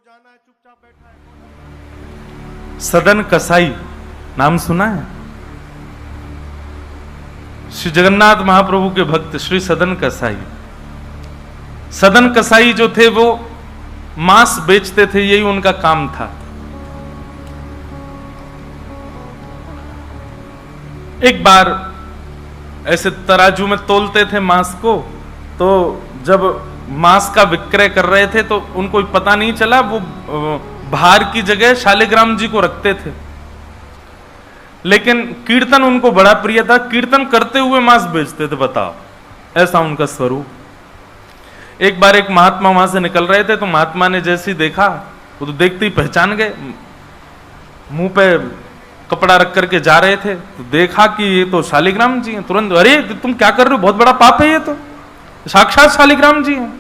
जाना है, चुपचाप बैठा है। सदन कसाई नाम सुना है? श्री जगन्नाथ महाप्रभु के भक्त श्री सदन कसाई। सदन कसाई जो थे वो मांस बेचते थे, यही उनका काम था। एक बार ऐसे तराजू में तोलते थे मांस को, तो जब मांस का विक्रय कर रहे थे तो उनको पता नहीं चला, वो भार की जगह शालिग्राम जी को रखते थे। लेकिन कीर्तन उनको बड़ा प्रिय था, कीर्तन करते हुए मांस बेचते थे। बताओ, ऐसा उनका स्वरूप। एक बार एक महात्मा वहां से निकल रहे थे, तो महात्मा ने जैसे ही देखा, वो तो देखते ही पहचान गए। मुंह पे कपड़ा रख करके जा रहे थे, तो देखा कि ये तो शालिग्राम जी हैं। तुरंत, अरे तुम क्या कर रहे हो, बहुत बड़ा पाप है, ये तो साक्षात शालिग्राम जी हैं।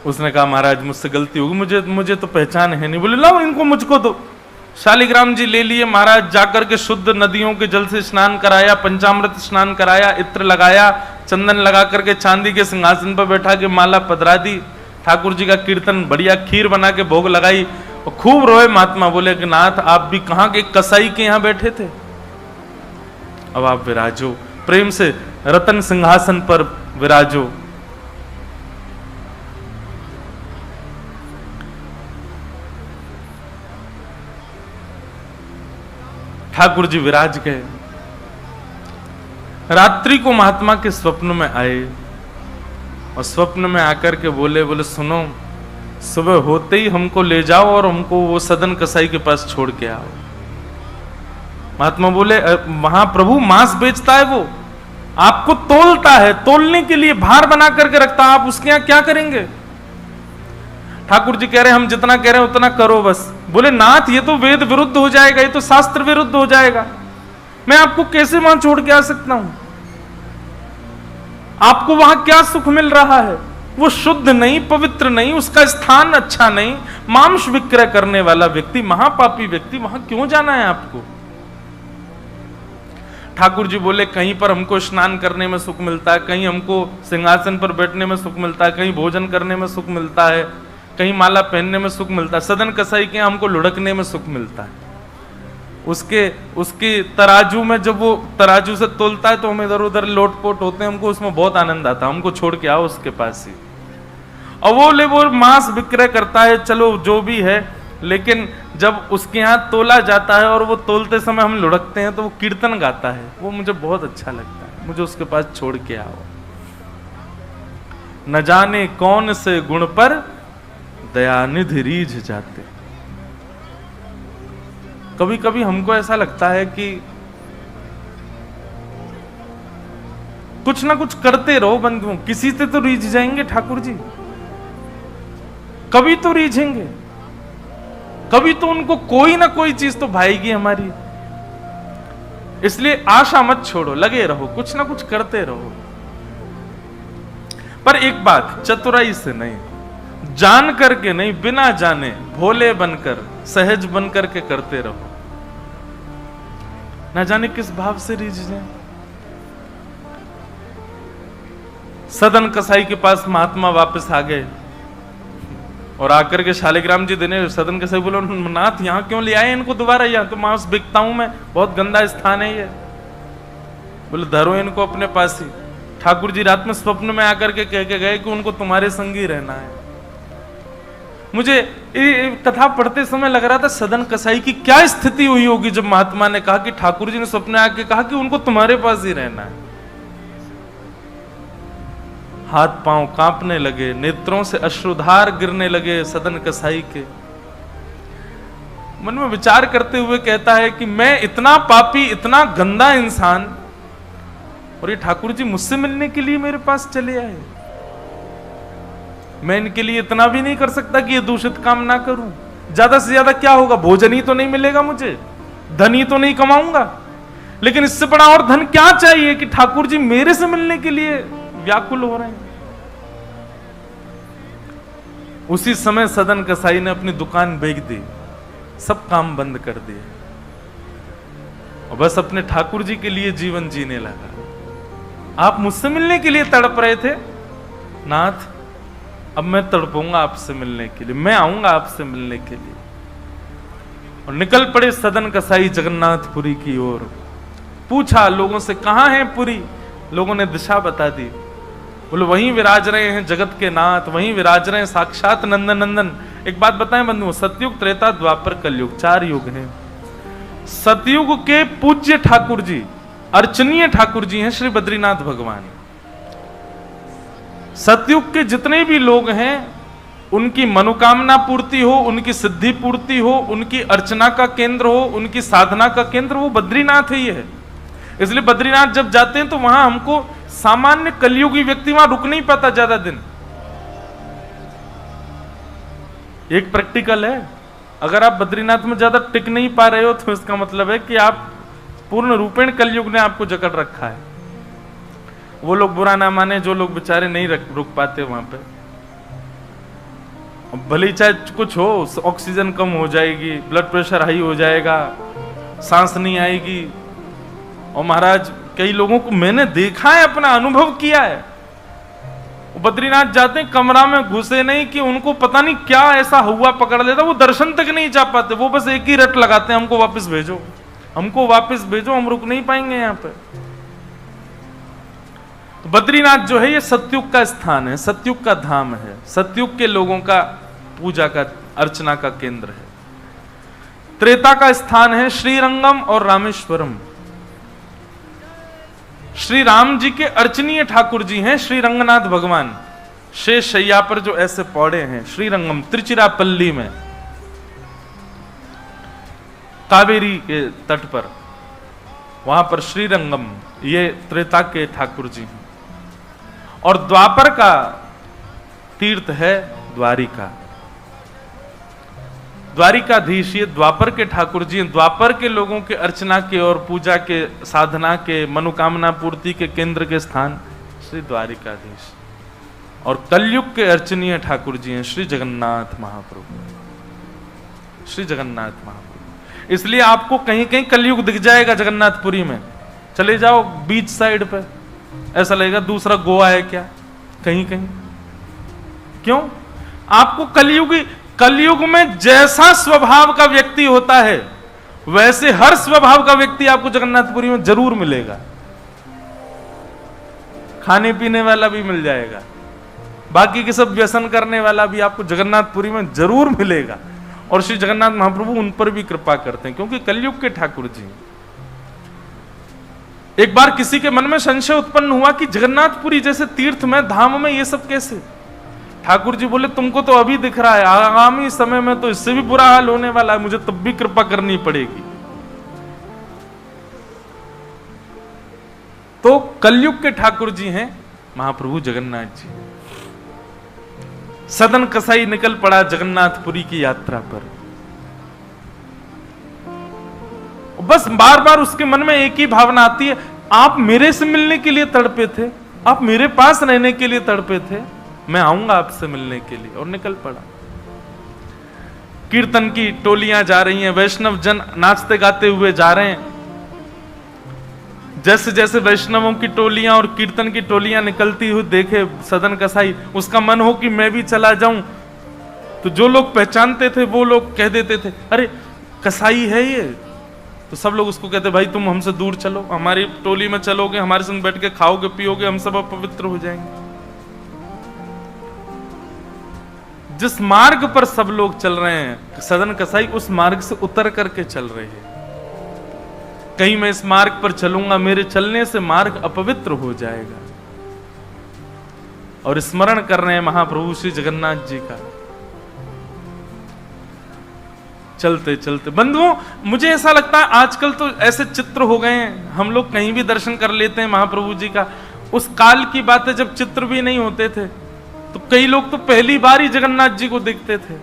उसने कहा महाराज मुझसे गलती होगी, मुझे तो पहचान है नहीं। बोले लाओ इनको मुझको दो। शालिग्राम जी ले लिए महाराज, जाकर के शुद्ध नदियों के जल से स्नान कराया, पंचामृत स्नान कराया, इत्र लगाया, चंदन लगा करके चांदी के सिंहासन पर बैठा के माला पधरा दी। ठाकुर जी का कीर्तन, बढ़िया खीर बना के भोग लगाई और खूब रोए महात्मा। बोले कि नाथ आप भी कहां के कसाई के यहां बैठे थे, अब आप विराजो, प्रेम से रतन सिंहासन पर विराजो। ठाकुर जी विराज गए। रात्रि को महात्मा के स्वप्न में आए और स्वप्न में आकर के बोले सुनो, सुबह होते ही हमको ले जाओ और हमको वो सदन कसाई के पास छोड़ के आओ। महात्मा बोले वहां प्रभु मांस बेचता है, वो आपको तोलता है, तोलने के लिए भार बना करके रखता है, आप उसके यहां क्या करेंगे? ठाकुर जी कह रहे हम जितना कह रहे हैं उतना करो बस। बोले नाथ ये तो वेद विरुद्ध हो जाएगा, ये तो शास्त्र विरुद्ध हो जाएगा, मैं आपको कैसे वहां छोड़ के आ सकता हूं? आपको वहां क्या सुख मिल रहा है? वो शुद्ध नहीं, पवित्र नहीं, उसका स्थान अच्छा नहीं, मांस विक्रय करने वाला व्यक्ति, महापापी व्यक्ति, वहां क्यों जाना है आपको? ठाकुर जी बोले कहीं पर हमको स्नान करने में सुख मिलता है, कहीं हमको सिंहासन पर बैठने में सुख मिलता है, कहीं भोजन करने में सुख मिलता है, कहीं माला पहनने में सुख मिलता है, सदन कसाई के हमको लुढ़कने में सुख मिलता है। उसके तराजू में जब वो तराजू से तोलता है तो हम इधर उधर लोटपोट होते हैं, हमको उसमें बहुत आनंद आता है, हमको छोड़ के आओ उसके पास ही। और वो मांस विक्रय करता है, चलो जो भी है, लेकिन जब उसके यहाँ तोला जाता है और वो तोलते समय हम लुढ़कते हैं तो वो कीर्तन गाता है, वो मुझे बहुत अच्छा लगता है, मुझे उसके पास छोड़ के आओ। न जाने कौन से गुण पर दयानिधि रीझ जाते। कभी कभी हमको ऐसा लगता है कि कुछ ना कुछ करते रहो बंधुओं, किसी से तो रीझ जाएंगे ठाकुर जी, कभी तो रीझेंगे, कभी तो उनको कोई ना कोई चीज तो भाएगी हमारी। इसलिए आशा मत छोड़ो, लगे रहो, कुछ ना कुछ करते रहो। पर एक बात, चतुराई से नहीं, जान करके नहीं, बिना जाने भोले बनकर, सहज बनकर के करते रहो। ना जाने किस भाव से रीझ जाए। सदन कसाई के पास महात्मा वापस आ गए और आकर के शालिग्राम जी देने, सदन कसाई बोलो नाथ यहां क्यों ले आए इनको दोबारा, यहां तो मांस बिकता हूं मैं, बहुत गंदा स्थान है ये। बोले धरो इनको अपने पास ही। ठाकुर जी रात में स्वप्न में आकर के कह के गए कि उनको तुम्हारे संग ही रहना है। मुझे कथा पढ़ते समय लग रहा था सदन कसाई की क्या स्थिति हुई होगी जब महात्मा ने कहा कि ठाकुर जी ने स्वप्न आके कहा कि उनको तुम्हारे पास ही रहना है। हाथ पांव कांपने लगे, नेत्रों से अश्रुधार गिरने लगे सदन कसाई के। मन में विचार करते हुए कहता है कि मैं इतना पापी, इतना गंदा इंसान, और ये ठाकुर जी मुझसे मिलने के लिए मेरे पास चले आए। मैं इनके लिए इतना भी नहीं कर सकता कि ये दूषित काम ना करूं। ज्यादा से ज्यादा क्या होगा, भोजन ही तो नहीं मिलेगा मुझे, धन ही तो नहीं कमाऊंगा, लेकिन इससे बड़ा और धन क्या चाहिए कि ठाकुर जी मेरे से मिलने के लिए व्याकुल हो रहे हैं। उसी समय सदन कसाई ने अपनी दुकान बेच दी, सब काम बंद कर दिए और बस अपने ठाकुर जी के लिए जीवन जीने लगा। आप मुझसे मिलने के लिए तड़प रहे थे नाथ, अब मैं तड़पूंगा आपसे मिलने के लिए, मैं आऊंगा आपसे मिलने के लिए। और निकल पड़े सदन कसाई जगन्नाथपुरी की ओर। पूछा लोगों से, कहां है पुरी? लोगों ने दिशा बता दी। बोले वहीं विराज रहे हैं जगत के नाथ, वहीं विराज रहे हैं साक्षात नंदन नंदन। एक बात बताएं बंधुओं, सतयुग, त्रेता, द्वापर, कलयुग, 4 युग हैं। सतयुग के पूज्य ठाकुर जी, अर्चनीय ठाकुर जी हैं श्री बद्रीनाथ भगवान। सतयुग के जितने भी लोग हैं उनकी मनोकामना पूर्ति हो, उनकी सिद्धि पूर्ति हो, उनकी अर्चना का केंद्र हो, उनकी साधना का केंद्र वो बद्रीनाथ ही है। इसलिए बद्रीनाथ जब जाते हैं तो वहां हमको सामान्य कलयुगी व्यक्ति वहां रुक नहीं पाता ज्यादा दिन। एक प्रैक्टिकल है, अगर आप बद्रीनाथ में ज्यादा टिक नहीं पा रहे हो तो इसका मतलब है कि आप पूर्ण रूपेण कलयुग ने आपको जकड़ रखा है। वो लोग बुरा ना माने जो लोग बेचारे नहीं रुक पाते वहां पे। भले ही चाहे कुछ हो, ऑक्सीजन कम हो जाएगी, ब्लड प्रेशर हाई हो जाएगा, सांस नहीं आएगी। और महाराज कई लोगों को मैंने देखा है, अपना अनुभव किया है, बद्रीनाथ जाते हैं कमरा में घुसे नहीं कि उनको पता नहीं क्या ऐसा हुआ पकड़ लेता, वो दर्शन तक नहीं जा पाते। वो बस एक ही रट लगाते हैं, हमको वापस भेजो, हमको वापस भेजो, हम रुक नहीं पाएंगे यहाँ पे। तो बद्रीनाथ जो है ये सतयुग का स्थान है, सतयुग का धाम है, सतयुग के लोगों का पूजा का अर्चना का केंद्र है। त्रेता का स्थान है श्रीरंगम और रामेश्वरम। श्री राम जी के अर्चनीय ठाकुर जी हैं श्री रंगनाथ भगवान, शेष शैया पर जो ऐसे पौड़े हैं। श्रीरंगम त्रिचिरापल्ली में, कावेरी के तट पर, वहां पर श्रीरंगम, ये त्रेता के ठाकुर जी हैं। और द्वापर का तीर्थ है द्वारिका, द्वारिकाधीश ये द्वापर के ठाकुर जी हैं। द्वापर के लोगों के अर्चना के और पूजा के, साधना के, मनोकामना पूर्ति के केंद्र के स्थान श्री द्वारिकाधीश। और कलयुग के अर्चनीय ठाकुर जी हैं श्री जगन्नाथ महाप्रभु, श्री जगन्नाथ महाप्रभु। इसलिए आपको कहीं कहीं कलयुग दिख जाएगा जगन्नाथपुरी में। चले जाओ बीच साइड पे, ऐसा लगेगा दूसरा गोवा है क्या, कहीं कहीं। क्यों? आपको कलयुग में जैसा स्वभाव का व्यक्ति होता है वैसे हर स्वभाव का व्यक्ति आपको जगन्नाथपुरी में जरूर मिलेगा। खाने पीने वाला भी मिल जाएगा, बाकी के सब व्यसन करने वाला भी आपको जगन्नाथपुरी में जरूर मिलेगा। और श्री जगन्नाथ महाप्रभु उन पर भी कृपा करते हैं क्योंकि कलयुग के ठाकुर जी। एक बार किसी के मन में संशय उत्पन्न हुआ कि जगन्नाथपुरी जैसे तीर्थ में, धाम में ये सब कैसे? ठाकुर जी बोले तुमको तो अभी दिख रहा है, आगामी समय में तो इससे भी बुरा हाल होने वाला है, मुझे तब भी कृपा करनी पड़ेगी। तो कलयुग के ठाकुर जी हैं महाप्रभु जगन्नाथ जी। सदन कसाई निकल पड़ा जगन्नाथपुरी की यात्रा पर। बस बार बार उसके मन में एक ही भावना आती है, आप मेरे से मिलने के लिए तड़पे थे, आप मेरे पास रहने के लिए तड़पे थे, मैं आऊंगा आपसे मिलने के लिए। और निकल पड़ा। कीर्तन की टोलियां जा रही हैं, वैष्णव जन नाचते गाते हुए जा रहे हैं। जैसे जैसे वैष्णवों की टोलियां और कीर्तन की टोलियां निकलती हुई देखे सदन कसाई, उसका मन हो कि मैं भी चला जाऊं। तो जो लोग पहचानते थे वो लोग कह देते थे, अरे कसाई है ये। तो सब लोग उसको कहते, भाई तुम हमसे दूर चलो, हमारी टोली में चलोगे, हमारे संग बैठ के खाओगे पियोगे, हम सब अपवित्र हो जाएंगे। जिस मार्ग पर सब लोग चल रहे हैं सदन कसाई उस मार्ग से उतर करके चल रहे हैं। कहीं मैं इस मार्ग पर चलूंगा, मेरे चलने से मार्ग अपवित्र हो जाएगा। और स्मरण कर रहे हैं महाप्रभु श्री जगन्नाथ जी का। चलते चलते बंधुओं, मुझे ऐसा लगता है आजकल तो ऐसे चित्र हो गए हैं, हम लोग कहीं भी दर्शन कर लेते हैं महाप्रभु जी का। उस काल की बात है जब चित्र भी नहीं होते थे, तो कई लोग तो पहली बार ही जगन्नाथ जी को देखते थे।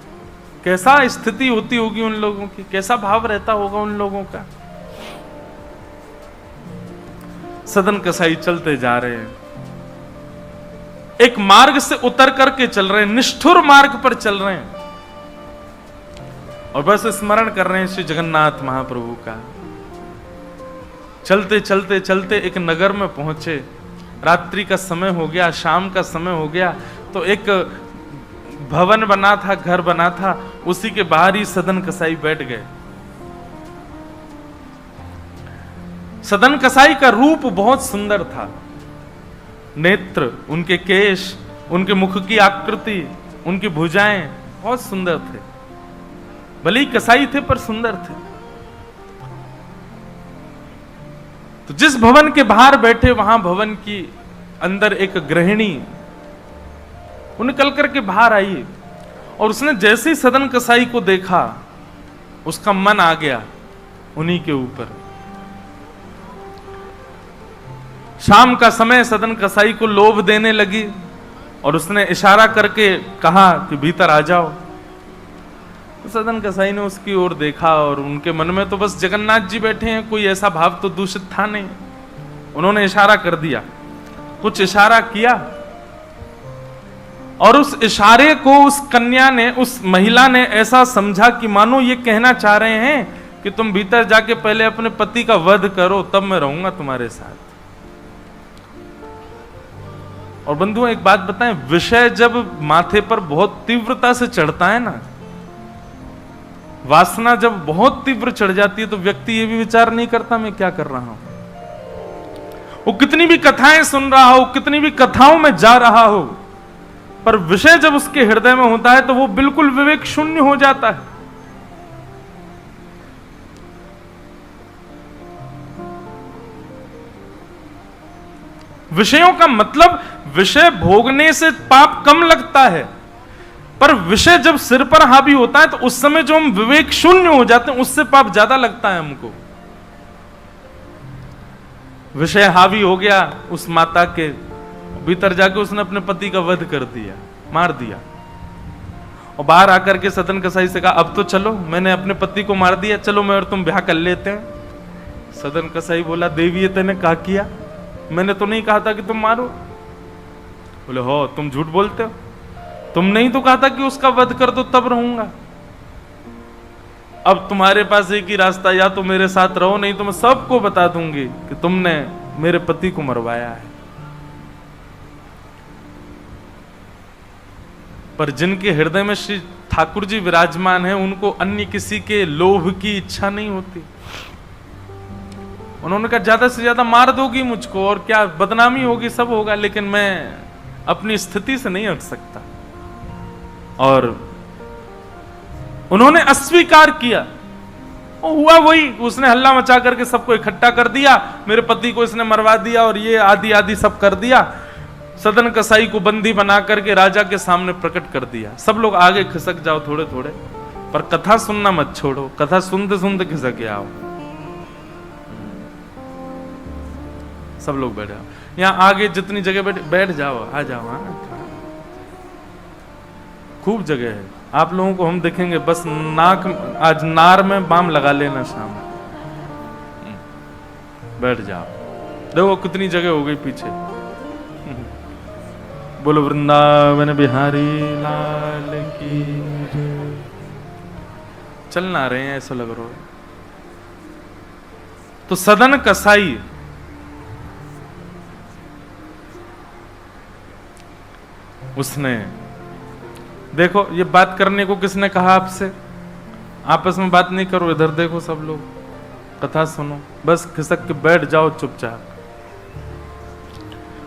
कैसा स्थिति होती होगी उन लोगों की, कैसा भाव रहता होगा उन लोगों का। सदन कसाई चलते जा रहे हैं, एक मार्ग से उतर करके चल रहे हैं, निष्ठुर मार्ग पर चल रहे हैं और बस स्मरण कर रहे हैं श्री जगन्नाथ महाप्रभु का। चलते चलते चलते एक नगर में पहुंचे, रात्रि का समय हो गया, शाम का समय हो गया। तो एक भवन बना था, घर बना था, उसी के बाहर ही सदन कसाई बैठ गए। सदन कसाई का रूप बहुत सुंदर था। नेत्र, उनके केश, उनके मुख की आकृति, उनकी भुजाएं बहुत सुंदर थे। भले ही कसाई थे पर सुंदर थे। तो जिस भवन के बाहर बैठे, वहां भवन की अंदर एक गृहिणी वो निकल करके बाहर आई, और उसने जैसे ही सदन कसाई को देखा, उसका मन आ गया उन्हीं के ऊपर। शाम का समय, सदन कसाई को लोभ देने लगी और उसने इशारा करके कहा कि भीतर आ जाओ। तो सदन कसाई ने उसकी ओर देखा और उनके मन में तो बस जगन्नाथ जी बैठे हैं, कोई ऐसा भाव तो दूषित था नहीं। उन्होंने इशारा कर दिया, कुछ इशारा किया, और उस इशारे को उस कन्या ने, उस महिला ने ऐसा समझा कि मानो ये कहना चाह रहे हैं कि तुम भीतर जाके पहले अपने पति का वध करो, तब मैं रहूंगा तुम्हारे साथ। और बंधुओं एक बात बताएं, विषय जब माथे पर बहुत तीव्रता से चढ़ता है ना, वासना जब बहुत तीव्र चढ़ जाती है, तो व्यक्ति ये भी विचार नहीं करता मैं क्या कर रहा हूं। वो कितनी भी कथाएं सुन रहा हो, कितनी भी कथाओं में जा रहा हो, पर विषय जब उसके हृदय में होता है तो वो बिल्कुल विवेक शून्य हो जाता है। विषयों का मतलब, विषय भोगने से पाप कम लगता है, पर विषय जब सिर पर हावी होता है तो उस समय जो हम विवेक शून्य हो जाते हैं, उससे पाप ज्यादा लगता है हमको। विषय हावी हो गया उस माता के, भीतर जाके उसने अपने पति का वध कर दिया, मार दिया। और बाहर आकर के सदन कसाई से कहा, अब तो चलो, मैंने अपने पति को मार दिया, चलो मैं और तुम ब्याह कर लेते हैं। सदन कसाई बोला, देवी ये तेने क्या किया? मैंने तो नहीं कहा था कि तुम मारो। बोले, हो तुम झूठ बोलते हो, तुमने ही तो कहा था कि उसका वध कर दो तब रहूंगा। अब तुम्हारे पास एक ही रास्ता, या तो मेरे साथ रहो, नहीं तो मैं सबको बता दूंगी कि तुमने मेरे पति को मरवाया है। पर जिनके हृदय में श्री ठाकुर जी विराजमान है, उनको अन्य किसी के लोभ की इच्छा नहीं होती। उन्होंने कहा, ज्यादा से ज्यादा मार दोगी मुझको और क्या, बदनामी होगी, सब होगा, लेकिन मैं अपनी स्थिति से नहीं हट सकता। और उन्होंने अस्वीकार किया। और हुआ वही, उसने हल्ला मचा करके सबको इकट्ठा कर दिया, मेरे पति को इसने मरवा दिया और ये आदि आदि सब कर दिया। सदन कसाई को बंदी बना करके राजा के सामने प्रकट कर दिया। सब लोग आगे खिसक जाओ थोड़े थोड़े, पर कथा सुनना मत छोड़ो, कथा सुनते सुनते खिसक के आओ। सब लोग बैठ जाओ, यहाँ आगे जितनी जगह बैठ जाओ, आ जाओ। हाँ, खूब जगह है, आप लोगों को हम देखेंगे। बस नाक, आज नार में बाम लगा लेना शाम, बैठ जाओ। देखो कितनी जगह हो गई पीछे। बोलो वृंदावन बिहारी लाल की। चलना रहे हैं ऐसा लग रहा है। तो सदन कसाई उसने, देखो ये बात करने को किसने कहा आपसे? आपस में बात नहीं करो, इधर देखो सब लोग, कथा सुनो, बस खिसक के बैठ जाओ चुपचाप।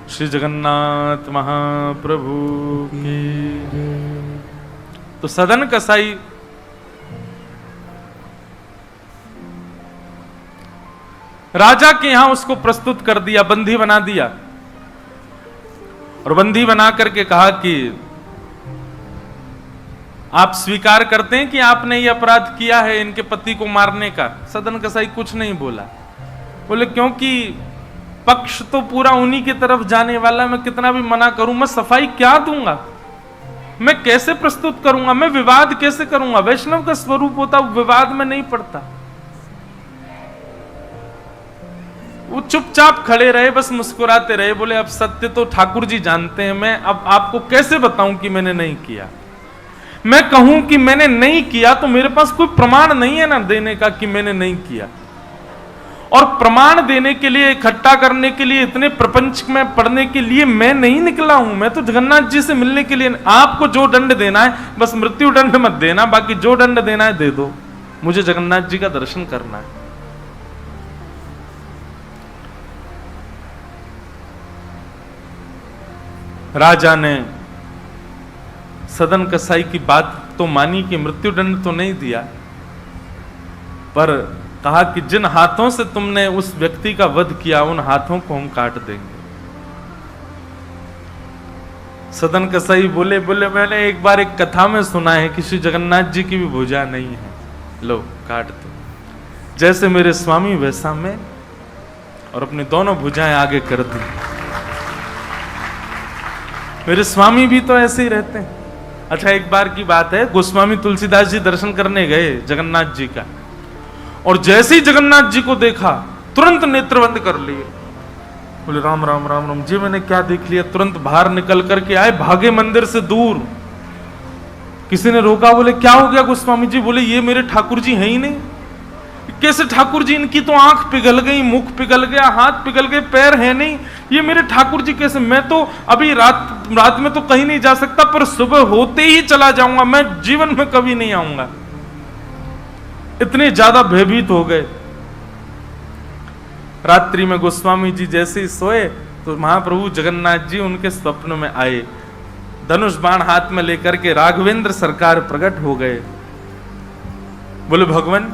श्री जगन्नाथ महाप्रभु की। तो सदन कसाई राजा के यहां उसको प्रस्तुत कर दिया, बंदी बना दिया, और बंदी बना करके कहा कि आप स्वीकार करते हैं कि आपने ये अपराध किया है इनके पति को मारने का? सदन कसाई कुछ नहीं बोला। बोले क्योंकि पक्ष तो पूरा उन्हीं की तरफ जाने वाला, मैं कितना भी मना करूं, मैं सफाई क्या दूंगा, मैं कैसे प्रस्तुत करूंगा, मैं विवाद कैसे करूंगा? वैष्णव का स्वरूप होता विवाद में नहीं पड़ता। वो चुपचाप खड़े रहे, बस मुस्कुराते रहे। बोले अब सत्य तो ठाकुर जी जानते हैं, मैं अब आपको कैसे बताऊं कि मैंने नहीं किया? मैं कहूं कि मैंने नहीं किया तो मेरे पास कोई प्रमाण नहीं है ना देने का कि मैंने नहीं किया। और प्रमाण देने के लिए, इकट्ठा करने के लिए, इतने प्रपंच में पढ़ने के लिए मैं नहीं निकला हूं। मैं तो जगन्नाथ जी से मिलने के लिए। आपको जो दंड देना है बस मृत्यु दंड मत देना, बाकी जो दंड देना है दे दो, मुझे जगन्नाथ जी का दर्शन करना है। राजा ने सदन कसाई की बात तो मानी कि मृत्यु दंड तो नहीं दिया, पर कहा कि जिन हाथों से तुमने उस व्यक्ति का वध किया उन हाथों को हम काट देंगे। सदन कसाई बोले मैंने एक बार एक कथा में सुना है कि श्री जगन्नाथ जी की भी भुजा नहीं है, लो काट दो। जैसे मेरे स्वामी वैसा मैं, और अपनी दोनों भुजाएं आगे कर दी। मेरे स्वामी भी तो ऐसे ही रहते हैं। अच्छा, एक बार की बात है, गोस्वामी तुलसीदास जी दर्शन करने गए जगन्नाथ जी का, और जैसे ही जगन्नाथ जी को देखा तुरंत नेत्र बंद कर लिए। बोले राम राम राम राम जी, मैंने क्या देख लिया। तुरंत बाहर निकल करके आए, भागे मंदिर से दूर। किसी ने रोका, बोले क्या हो गया गोस्वामी जी? बोले ये मेरे ठाकुर जी हैं ही नहीं। कैसे ठाकुर जी? इनकी तो आंख पिघल गई, मुख पिघल गया, हाथ पिघल गए, पैर है नहीं, ये मेरे ठाकुर जी कैसे? मैं तो अभी रात में तो कहीं नहीं जा सकता, पर सुबह होते ही चला जाऊंगा, मैं जीवन में कभी नहीं आऊंगा। इतने ज्यादा भयभीत हो गए। रात्रि में गोस्वामी जी जैसे ही सोए तो महाप्रभु जगन्नाथ जी उनके स्वप्न में आए, धनुष बाण हाथ में लेकर के राघवेंद्र सरकार प्रकट हो गए। बोले भगवान,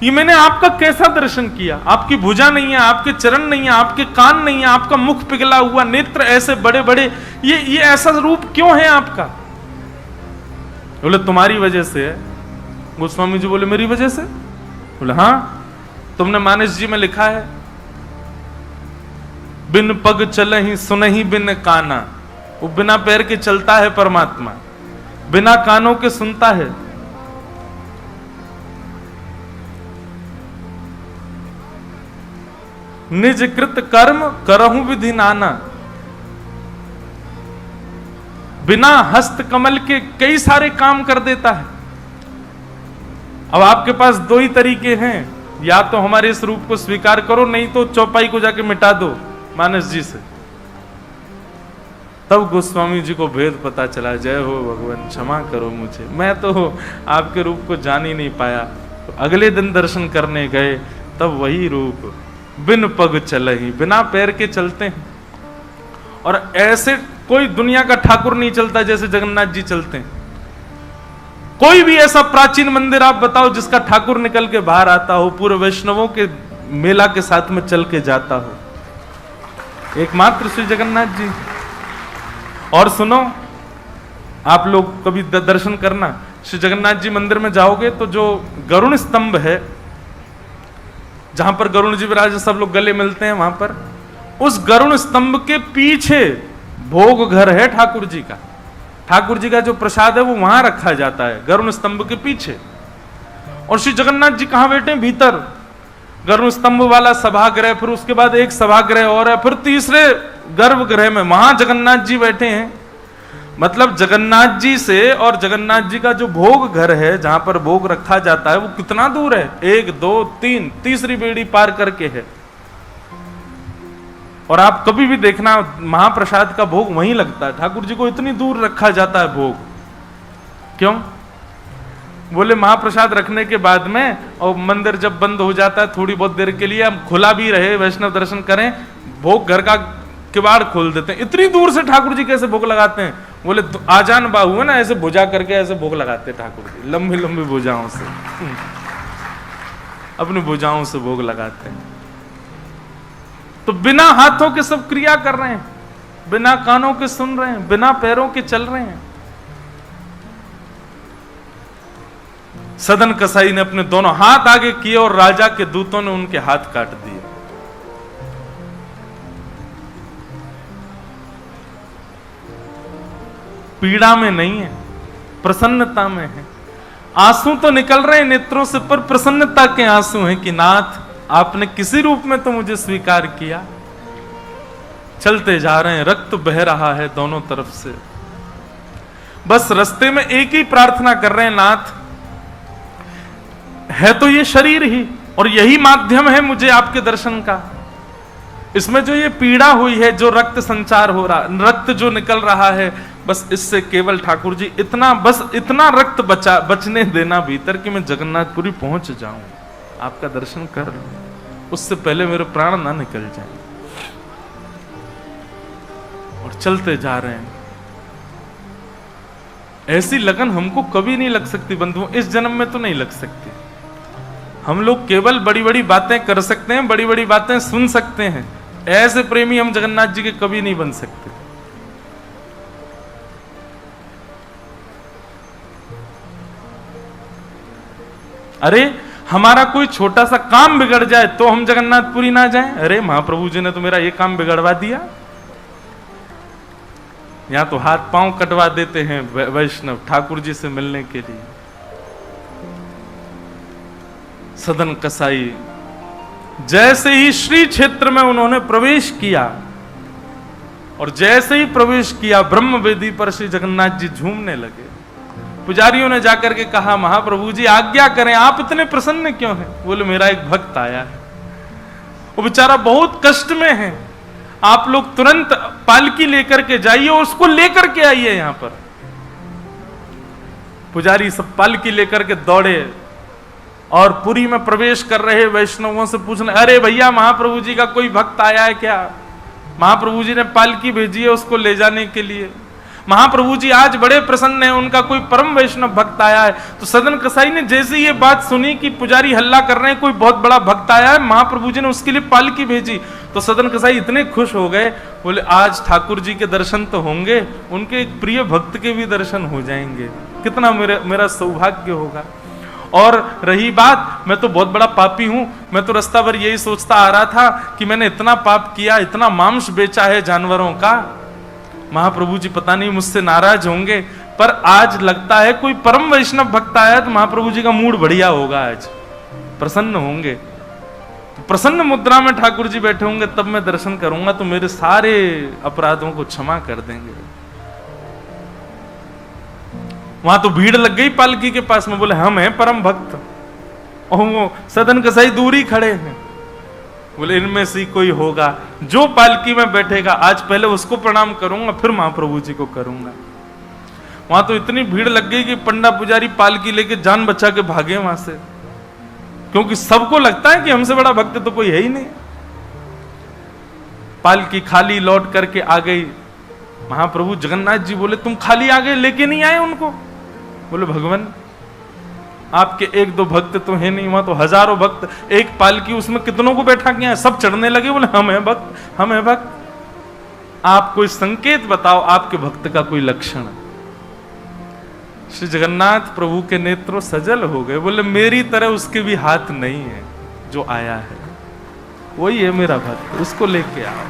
ये मैंने आपका कैसा दर्शन किया? आपकी भुजा नहीं है, आपके चरण नहीं है, आपके कान नहीं है, आपका मुख पिघला हुआ, नेत्र ऐसे बड़े बड़े, ये ऐसा रूप क्यों है आपका? बोले तुम्हारी वजह से है। गोस्वामी जी बोले मेरी वजह से? बोले हाँ, तुमने मानस जी में लिखा है, बिन पग चलहि सुनहि बिन काना। वो बिना पैर के चलता है परमात्मा, बिना कानों के सुनता है। निज कृत कर्म करहु विधि नाना। बिना हस्त कमल के कई सारे काम कर देता है। अब आपके पास दो ही तरीके हैं, या तो हमारे इस रूप को स्वीकार करो, नहीं तो चौपाई को जाके मिटा दो मानस जी से। तब गोस्वामी जी को भेद पता चला। जय हो भगवान, क्षमा करो मुझे, मैं तो आपके रूप को जान ही नहीं पाया। तो अगले दिन दर्शन करने गए, तब वही रूप, बिन पग चलहि, बिना पैर के चलते हैं। और ऐसे कोई दुनिया का ठाकुर नहीं चलता जैसे जगन्नाथ जी चलते हैं। कोई भी ऐसा प्राचीन मंदिर आप बताओ जिसका ठाकुर निकल के बाहर आता हो, पूरे वैष्णवों के मेला के साथ में चल के जाता हो, एकमात्र श्री जगन्नाथ जी। और सुनो, आप लोग कभी दर्शन करना, श्री जगन्नाथ जी मंदिर में जाओगे तो जो गरुण स्तंभ है, जहां पर गरुण जी विराज सब लोग गले मिलते हैं, वहां पर उस गरुण स्तंभ के पीछे भोग घर है ठाकुर जी का। ठाकुर जी का जो प्रसाद है वो वहां रखा जाता है, गरुण स्तंभ के पीछे। और श्री जगन्नाथ जी कहां बैठे? भीतर गरुण स्तंभ वाला सभागृह, फिर उसके बाद एक सभागृह और है, फिर तीसरे गर्भगृह में वहां जगन्नाथ जी बैठे हैं। मतलब जगन्नाथ जी से और जगन्नाथ जी का जो भोग घर है, जहां पर भोग रखा जाता है, वो कितना दूर है? 1 2 3 तीसरी बेड़ी पार करके है। और आप कभी भी देखना, महाप्रसाद का भोग वहीं लगता है। ठाकुर जी को इतनी दूर रखा जाता है भोग, क्यों? बोले महाप्रसाद रखने के बाद में, और मंदिर जब बंद हो जाता है थोड़ी बहुत देर के लिए, हम खुला भी रहे, वैष्णव दर्शन करें, भोग घर का किवाड़ खोल देते हैं। इतनी दूर से ठाकुर जी कैसे भोग लगाते हैं? बोले आजान बाहु है ना, ऐसे भुजा करके ऐसे भोग लगाते ठाकुर जी, लंबी लंबी भुजाओं से, अपनी भुजाओं से भोग लगाते हैं। तो बिना हाथों के सब क्रिया कर रहे हैं, बिना कानों के सुन रहे हैं, बिना पैरों के चल रहे हैं। सदन कसाई ने अपने दोनों हाथ आगे किए और राजा के दूतों ने उनके हाथ काट दिए। पीड़ा में नहीं है, प्रसन्नता में है। आंसू तो निकल रहे हैं नेत्रों से, पर प्रसन्नता के आंसू हैं कि नाथ आपने किसी रूप में तो मुझे स्वीकार किया। चलते जा रहे हैं, रक्त बह रहा है दोनों तरफ से। बस रास्ते में एक ही प्रार्थना कर रहे हैं, नाथ है तो ये शरीर ही, और यही माध्यम है मुझे आपके दर्शन का। इसमें जो ये पीड़ा हुई है, जो रक्त संचार हो रहा, रक्त जो निकल रहा है, बस इससे केवल ठाकुर जी इतना रक्त बचने देना भीतर कि मैं जगन्नाथपुरी पहुंच जाऊं, आपका दर्शन कर लूं, उससे पहले मेरे प्राण ना निकल जाए। और चलते जा रहे हैं। ऐसी लगन हमको कभी नहीं लग सकती बंधुओं, इस जन्म में तो नहीं लग सकती। हम लोग केवल बड़ी बड़ी बातें कर सकते हैं, बड़ी बड़ी बातें सुन सकते हैं, ऐसे प्रेमी हम जगन्नाथ जी के कभी नहीं बन सकते। अरे हमारा कोई छोटा सा काम बिगड़ जाए तो हम जगन्नाथपुरी ना जाएं? अरे महाप्रभु जी ने तो मेरा ये काम बिगड़वा दिया। यहां तो हाथ पांव कटवा देते हैं वैष्णव ठाकुर जी से मिलने के लिए। सदन कसाई जैसे ही श्री क्षेत्र में उन्होंने प्रवेश किया, और जैसे ही प्रवेश किया ब्रह्म वेदी पर श्री जगन्नाथ जी झूमने लगे। पुजारियों ने जाकर के कहा, महाप्रभु जी आज्ञा करें, आप इतने प्रसन्न क्यों हैं? बोले मेरा एक भक्त आया है, वो बेचारा बहुत कष्ट में है, आप लोग तुरंत पालकी लेकर के जाइए और उसको लेकर के आइए यहां पर। पुजारी सब पालकी लेकर के दौड़े और पुरी में प्रवेश कर रहे वैष्णवों से पूछने, अरे भैया महाप्रभु जी का कोई भक्त आया है क्या? महाप्रभु जी ने पालकी भेजी है उसको ले जाने के लिए। महाप्रभु जी आज बड़े प्रसन्न हैं, उनका कोई परम वैष्णव भक्त आया है। तो सदन कसाई ने जैसे ये बात सुनी कि पुजारी हल्ला कर रहे हैं, कोई बहुत बड़ा भक्त आया है, महाप्रभु जी ने उसके लिए पालकी भेजी, तो सदन कसाई इतने खुश हो गए, बोले आज ठाकुर जी के दर्शन तो होंगे, उनके एक प्रिय भक्त के भी दर्शन हो जाएंगे, कितना मेरा सौभाग्य होगा। और रही बात, मैं तो बहुत बड़ा पापी हूं, मैं तो रास्ता भर यही सोचता आ रहा था कि मैंने इतना पाप किया, इतना मांस बेचा है जानवरों का, महाप्रभु जी पता नहीं मुझसे नाराज होंगे, पर आज लगता है कोई परम वैष्णव भक्त आया तो महाप्रभु जी का मूड बढ़िया होगा, आज प्रसन्न होंगे। तो प्रसन्न मुद्रा में ठाकुर जी बैठे होंगे, तब मैं दर्शन करूंगा तो मेरे सारे अपराधों को क्षमा कर देंगे। वहां तो भीड़ लग गई पालकी के पास में, बोले हम हैं परम भक्त, और वो सदन कसाई दूरी खड़े हैं, बोले इनमें से कोई होगा जो पालकी में बैठेगा, आज पहले उसको प्रणाम करूंगा फिर महाप्रभु जी को करूंगा। वहां तो इतनी भीड़ लग गई कि पंडा पुजारी पालकी लेके जान बचा के भागे वहां से, क्योंकि सबको लगता है कि हमसे बड़ा भक्त तो कोई है ही नहीं। पालकी खाली लौट करके आ गई। महाप्रभु जगन्नाथ जी बोले तुम खाली आ गए, लेके नहीं आए उनको? बोले भगवान आपके एक दो भक्त तो है नहीं, वहां तो हजारों भक्त, एक पालकी उसमें कितनों को बैठा किया, सब चढ़ने लगे। बोले हम हैं भक्त, हम हैं भक्त, आप कोई संकेत बताओ, आपके भक्त का कोई लक्षण। श्री जगन्नाथ प्रभु के नेत्रों सजल हो गए, बोले मेरी तरह उसके भी हाथ नहीं है, जो आया है वही है मेरा भक्त, उसको लेके आओ।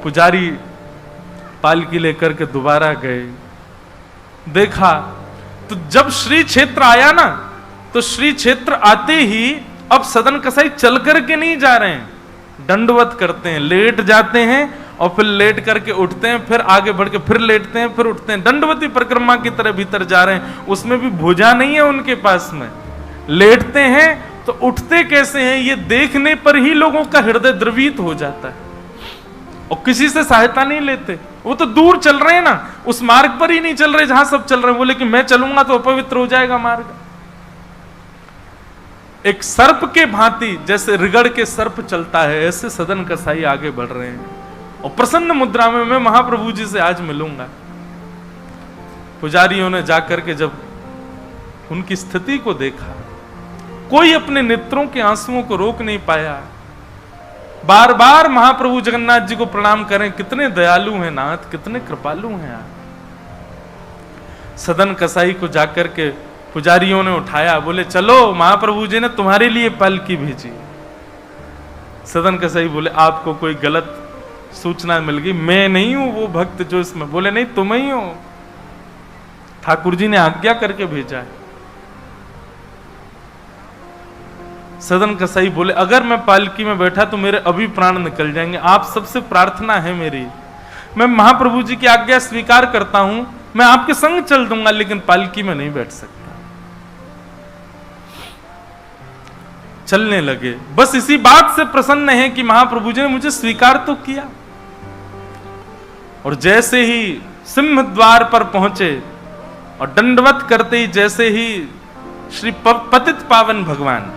पुजारी पालकी लेकर के दोबारा गए, देखा तो जब श्री क्षेत्र आया ना, तो श्री क्षेत्र आते ही अब सदन कसाई चल करके नहीं जा रहे हैं, दंडवत करते हैं, लेट जाते हैं और फिर लेट करके उठते हैं, फिर आगे बढ़ के फिर लेटते हैं, फिर उठते हैं, दंडवती परिक्रमा की तरह भीतर जा रहे हैं। उसमें भी भुजा नहीं है उनके पास में, लेटते हैं तो उठते कैसे हैं ये देखने पर ही लोगों का हृदय द्रवित हो जाता है, और किसी से सहायता नहीं लेते। वो तो दूर चल रहे हैं ना, उस मार्ग पर ही नहीं चल रहे जहां सब चल रहे हैं। बोले कि मैं चलूंगा तो अपवित्र हो जाएगा मार्ग। एक सर्प के भांति जैसे रिगड़ के सर्प चलता है, ऐसे सदन कसाई आगे बढ़ रहे हैं, और प्रसन्न मुद्रा में मैं महाप्रभु जी से आज मिलूंगा। पुजारियों ने जाकर के जब उनकी स्थिति को देखा, कोई अपने नेत्रों के आंसुओं को रोक नहीं पाया। बार बार महाप्रभु जगन्नाथ जी को प्रणाम करें, कितने दयालु हैं नाथ, कितने कृपालु हैं आप। सदन कसाई को जाकर के पुजारियों ने उठाया, बोले चलो महाप्रभु जी ने तुम्हारे लिए पालकी भेजी। सदन कसाई बोले आपको कोई गलत सूचना मिल गई, मैं नहीं हूं वो भक्त जो इसमें। बोले नहीं तुम ही हो, ठाकुर जी ने आज्ञा करके भेजा है। सदन कसाई बोले अगर मैं पालकी में बैठा तो मेरे अभी प्राण निकल जाएंगे, आप सबसे प्रार्थना है मेरी, मैं महाप्रभु जी की आज्ञा स्वीकार करता हूं मैं आपके संग चल दूंगा, लेकिन पालकी में नहीं बैठ सकता। चलने लगे। बस इसी बात से प्रसन्न है कि महाप्रभु जी ने मुझे स्वीकार तो किया। और जैसे ही सिंह द्वार पर पहुंचे और दंडवत करते ही जैसे ही श्री पतित पावन भगवान,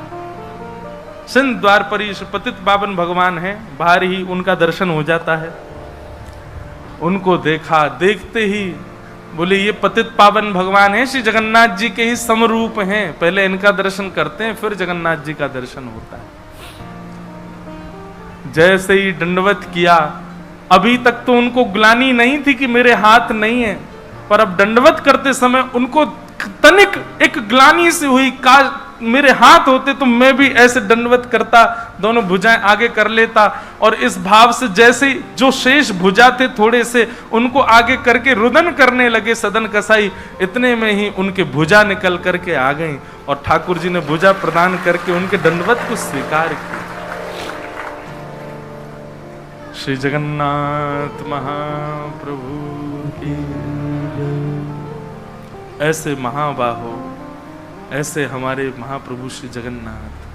सिंह द्वार पर ही श्री पतित पावन भगवान है, बाहर ही उनका दर्शन हो जाता है। उनको देखा, देखते ही बोले ये पतित पावन भगवान है, श्री जगन्नाथ जी के ही समरूप हैं। पहले इनका दर्शन करते हैं, फिर जगन्नाथ जी का दर्शन होता है। जैसे ही दंडवत किया, अभी तक तो उनको ग्लानि नहीं थी कि मेरे हाथ नहीं है, पर अब दंडवत करते समय उनको तनिक एक ग्लानि से हुई, का मेरे हाथ होते तो मैं भी ऐसे दंडवत करता, दोनों भुजाएं आगे कर लेता। और इस भाव से जैसे जो शेष भुजा थे थोड़े से, उनको आगे करके रुदन करने लगे सदन कसाई। इतने में ही उनके भुजा निकल करके आ गई और ठाकुर जी ने भुजा प्रदान करके उनके दंडवत को स्वीकार किया। श्री जगन्नाथ महाप्रभु की। ऐसे महाबाहो, ऐसे हमारे महाप्रभु श्री जगन्नाथ।